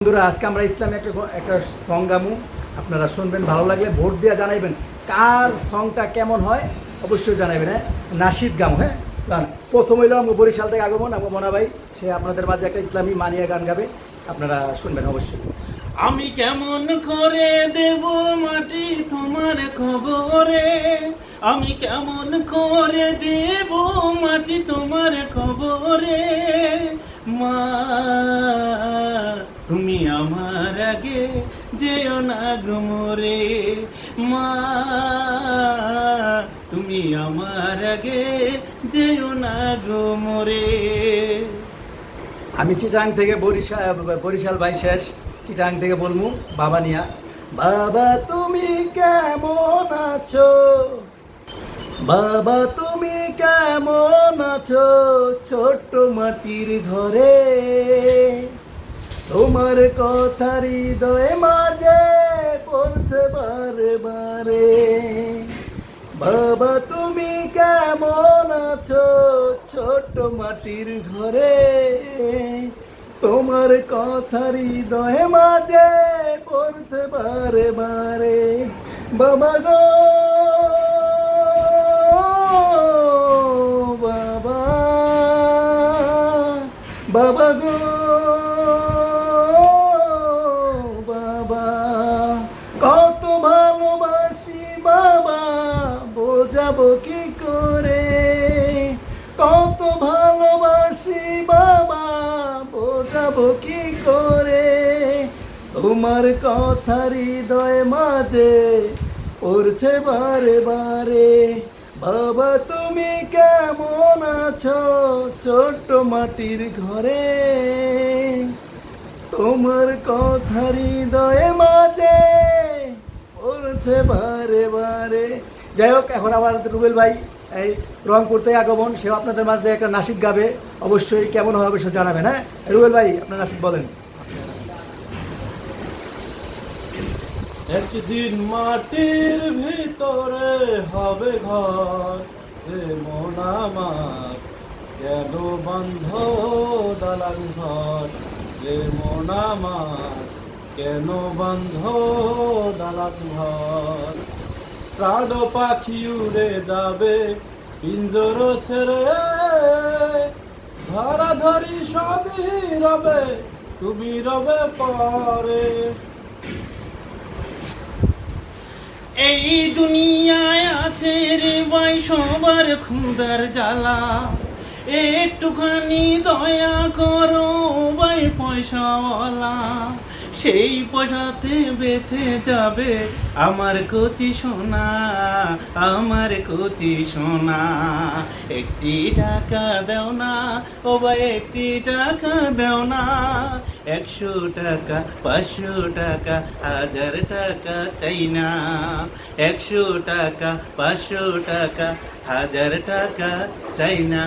বন্ধুরা আজকে আমরা ইসলামী একটা সং গামু, আপনারা শুনবেন, ভালো লাগলে ভোট দিয়ে জানাইবেন কার সংটা কেমন হয়, অবশ্যই জানাইবেন। হ্যাঁ, নাশিদ গামু। হ্যাঁ, গান প্রথম হইল আমি বরিশাল থেকে আগমন, আমার মনা ভাই সে আপনাদের মাঝে একটা ইসলামী মানিয়া গান গাবে, আপনারা শুনবেন অবশ্যই। আমি কেমন করে দেব মাটি তোমার খবরে, আমি কেমন করে দেব মাটি তোমার খবরে, মা তুমি আমার আগে যেও না গো মোরে, মা তুমি আমার আগে যেও না গো মোরে। আমি চিটাং থেকে বরিশাল ভাই শেষ, চিটাং থেকে বলবো বাবা নিয়া। বাবা তুমি কেমন আছো, বাবা তুমি কেমন আছো, ছোট্ট মাটির ঘরে তোমার কথা হৃদয়ে মাঝে পড়ছে বারে বারে। বাবা তুমি কেমন আছো, ছোট্ট মাটির ঘরে তোমার কথা হৃদয়ে মাঝে পড়ছে বারে বারে। বাবা গো বাবা, বাবা গো বাবা, কত ভালোবাসি বাবা বোঝাবো কি করে, কত ভালোবাসি বাবা বোঝাবো কি করে, তোমার কথা হৃদয় মাঝে পড়ছে বারে বারে। বাবা তুমি কেমন আছো, ছোট্ট মাটির ঘরে তোমার কথা হৃদয়ে মাঝে পড়ছে বারে বারে। যাই হোক, এখন আবার রুবেল ভাই এই রংপুর থেকে আগমন, সেও আপনাদের মাঝে একটা নাসিদ গাবে, অবশ্যই কেমন হয় অবশ্যই জানাবেন। হ্যাঁ রুবেল ভাই, আপনার নাসিদ বলেন। একদিন মাটির ভিতরে হবে ঘর, রে মন আমার কেন বন্ধ দালান ঘর, রে মন আমার কেন বন্ধ দালান ঘর। প্রাণ পাখি উড়ে যাবে পিঞ্জর ছেড়ে, ধরা ধরি সবই রবে তুমি রবে পরে। এই দুনিয়ায় আছে রে ভাই সবার ক্ষুধার জ্বালা, একটুখানি দয়া করো ভাই পয়সাওয়ালা, সেই পয়সাতে বেঁচে যাবে আমার কচি সোনা, আমার কচি সোনা। একটি টাকা দাও না ও ভাই, একটি টাকা দাও না, 100 টাকা 500 টাকা 1000 টাকা চাই না, 100 টাকা 500 টাকা 1000 টাকা চাই না।